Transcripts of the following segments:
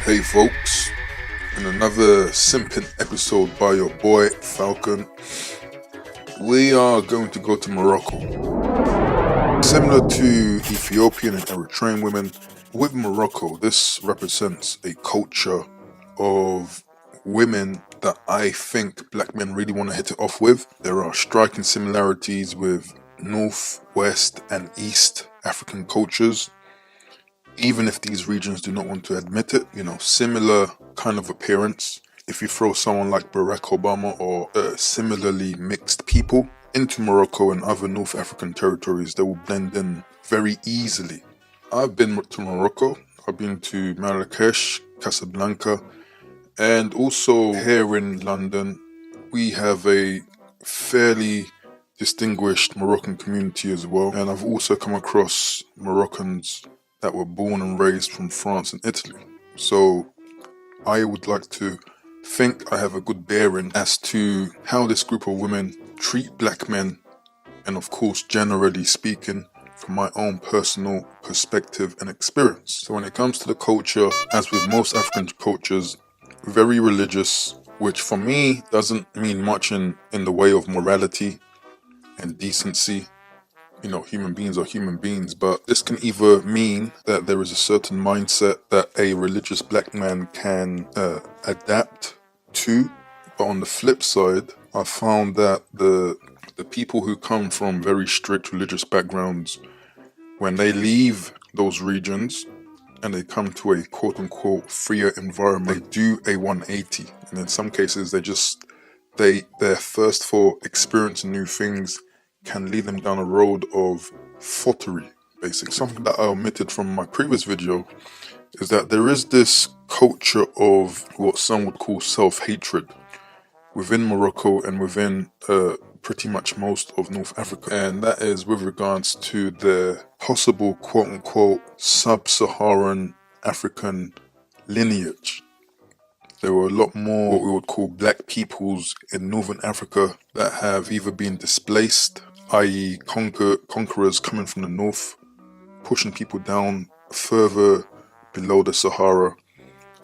Hey folks, in another simping episode by your boy Falcon, we are going to go to Morocco. Similar to Ethiopian and Eritrean women, with Morocco, this represents a culture of women that I think black men really want to hit it off with. There are striking similarities with North, West and East African cultures. Even if these regions do not want to admit it, similar kind of appearance. If you throw someone like Barack Obama or similarly mixed people into Morocco and other North African territories, they will blend in very easily. I've been to Morocco, I've been to Marrakesh, Casablanca, and also here in London, we have a fairly distinguished Moroccan community as well. And I've also come across Moroccans that were born and raised from France and Italy. So I would like to think I have a good bearing as to how this group of women treat black men, and of course, generally speaking, from my own personal perspective and experience. So when it comes to the culture, as with most African cultures, very religious, which for me doesn't mean much in the way of morality and decency. Human beings are human beings, but this can either mean that there is a certain mindset that a religious black man can adapt to, but on the flip side, I found that the people who come from very strict religious backgrounds, when they leave those regions and they come to a quote-unquote freer environment, they do a 180, and in some cases their thirst for experiencing new things can lead them down a road of foppery, basically. Something that I omitted from my previous video is that there is this culture of what some would call self-hatred within Morocco and within pretty much most of North Africa, and that is with regards to the possible quote-unquote sub-Saharan African lineage. There were a lot more what we would call black peoples in Northern Africa that have either been displaced, i.e. conquerors coming from the north, pushing people down further below the Sahara.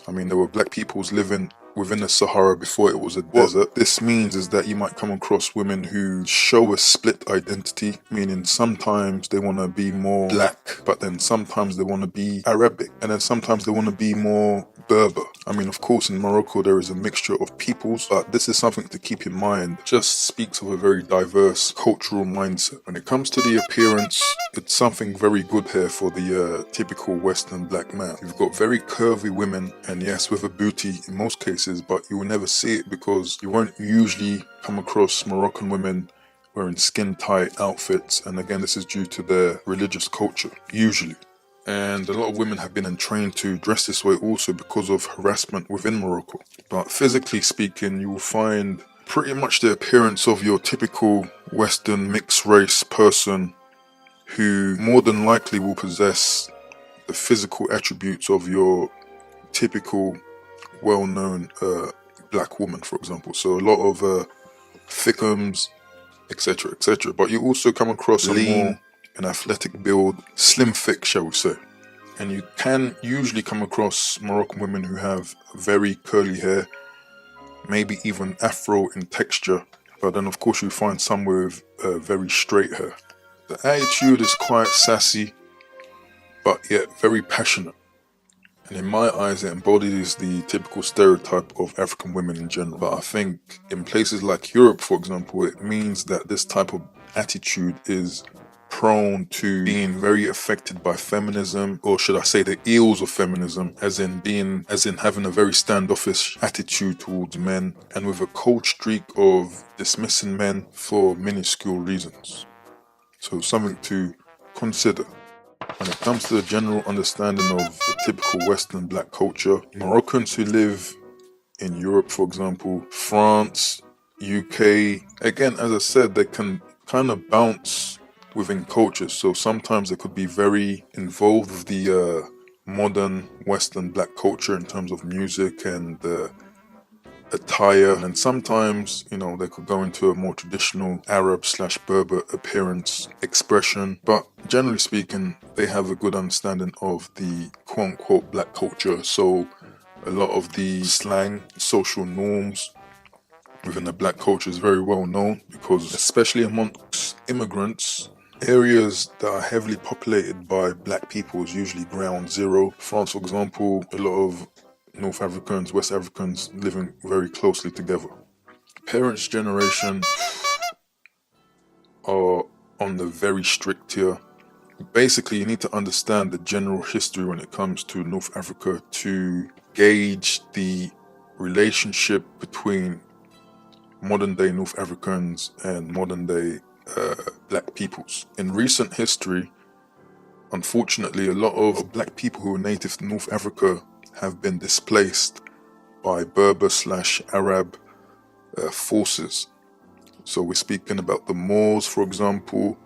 There were black peoples living within the Sahara before it was a desert. What this means is that you might come across women who show a split identity, meaning sometimes they want to be more black, but then sometimes they want to be Arabic, and then sometimes they want to be more Berber. Of course, in Morocco there is a mixture of peoples, but this is something to keep in mind. It just speaks of a very diverse cultural mindset. When it comes to the appearance, it's something very good here for the typical Western black man. You've got very curvy women, and yes, with a booty in most cases, but you will never see it because you won't usually come across Moroccan women wearing skin-tight outfits, and again, this is due to their religious culture, usually. And a lot of women have been entrained to dress this way also because of harassment within Morocco. But physically speaking, you will find pretty much the appearance of your typical Western mixed race person who more than likely will possess the physical attributes of your typical well-known black woman, for example. So a lot of thickums, etc., etc. But you also come across lean and athletic build, slim thick, shall we say. And you can usually come across Moroccan women who have very curly hair, maybe even afro in texture, but then of course you find some with very straight hair. The attitude is quite sassy, but yet very passionate. And in my eyes, it embodies the typical stereotype of African women in general. But I think in places like Europe, for example, it means that this type of attitude is prone to being very affected by feminism, or should I say the ills of feminism, as in having a very standoffish attitude towards men, and with a cold streak of dismissing men for minuscule reasons. So something to consider. When it comes to the general understanding of the typical Western black culture, Moroccans who live in Europe, for example, France, UK, again, as I said, they can kind of bounce within cultures. So sometimes they could be very involved with the modern Western black culture in terms of music and attire, and sometimes, they could go into a more traditional Arab/Berber appearance expression, but generally speaking, they have a good understanding of the quote-unquote black culture. So A lot of the slang, social norms within the black culture is very well known because, especially amongst immigrants, areas that are heavily populated by black people is usually ground zero. France, for example, a lot of North Africans, West Africans living very closely together. Parents' generation are on the very strict tier. Basically, you need to understand the general history when it comes to North Africa to gauge the relationship between modern day North Africans and modern day black peoples. In recent history, unfortunately, a lot of black people who are native to North Africa have been displaced by Berber/Arab forces. So we're speaking about the Moors, for example.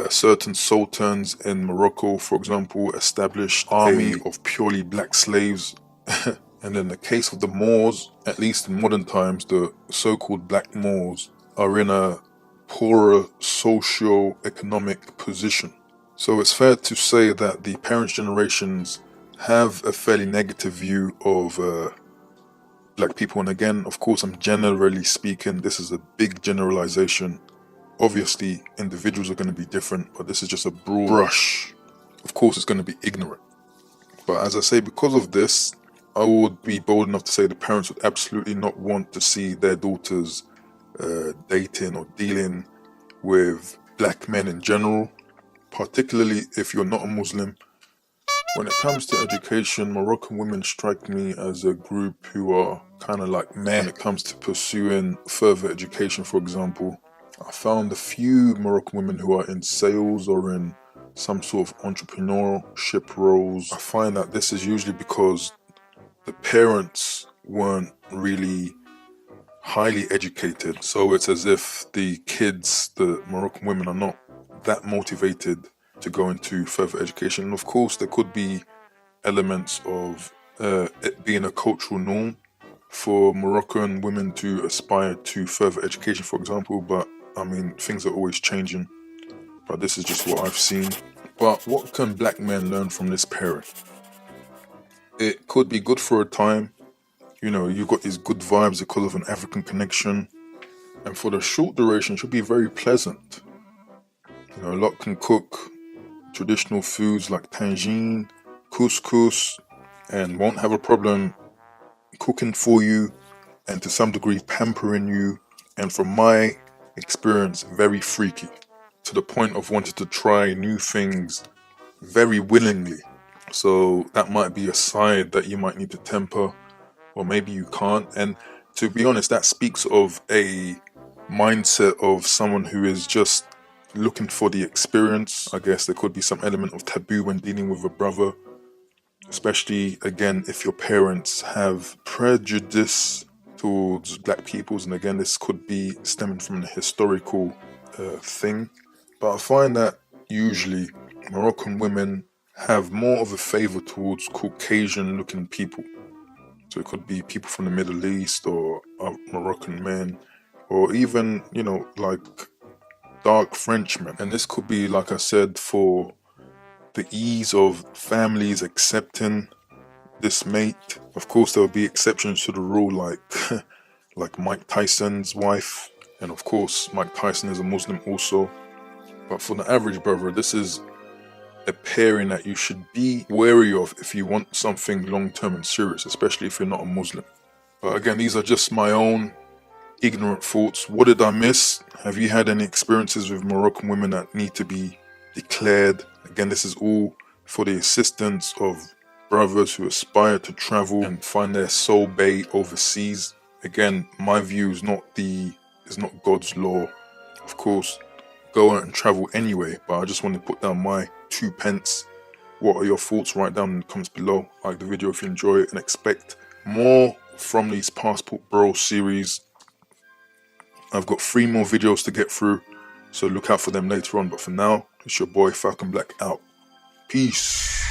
Certain sultans in Morocco, for example, established an army of purely black slaves. And in the case of the Moors, at least in modern times, the so-called black Moors are in a poorer socio-economic position. So it's fair to say that the parents' generations have a fairly negative view of black people. And again, of course, I'm generally speaking, this is a big generalization. Obviously, individuals are going to be different, but this is just a broad brush. Of course, it's going to be ignorant. But as I say, because of this, I would be bold enough to say the parents would absolutely not want to see their daughters dating or dealing with black men in general, particularly if you're not a Muslim. When it comes to education, Moroccan women strike me as a group who are kind of like men when it comes to pursuing further education, for example. I found a few Moroccan women who are in sales or in some sort of entrepreneurship roles. I find that this is usually because the parents weren't really highly educated. So it's as if the kids, the Moroccan women, are not that motivated to go into further education. And of course, there could be elements of it being a cultural norm for Moroccan women to aspire to further education, for example. But I mean, things are always changing. But this is just what I've seen. But what can black men learn from this pairing? It could be good for a time. You know, you got these good vibes because of an African connection. And for the short duration, it should be very pleasant. You know, a lot can cook traditional foods like tangine, couscous, and won't have a problem cooking for you and to some degree pampering you. And from my experience, very freaky, to the point of wanting to try new things very willingly. So that might be a side that you might need to temper, or maybe you can't. And to be honest, that speaks of a mindset of someone who is just looking for the experience. I guess there could be some element of taboo when dealing with a brother, especially again if your parents have prejudice towards black peoples. And again, this could be stemming from a historical thing. But I find that usually Moroccan women have more of a favor towards Caucasian looking people. So it could be people from the Middle East or Moroccan men, or even, you know, like dark Frenchmen. And this could be, like I said, for the ease of families accepting this mate. Of course, there will be exceptions to the rule, like like Mike Tyson's wife. And of course, Mike Tyson is a Muslim also. But for the average brother, this is a pairing that you should be wary of if you want something long-term and serious, especially if you're not a Muslim. But again, these are just my own ignorant thoughts. What did I miss? Have you had any experiences with Moroccan women that need to be declared? Again, this is all for the assistance of brothers who aspire to travel and find their soul bae overseas. Again, my view is not God's law. Of course, go out and travel anyway, but I just want to put down my 2 pence. What are your thoughts? Write down in the comments below. Like the video if you enjoy it, and expect more from these Passport Bro series. I've got 3 more videos to get through, so look out for them later on. But for now, it's your boy Falcon Black out. Peace.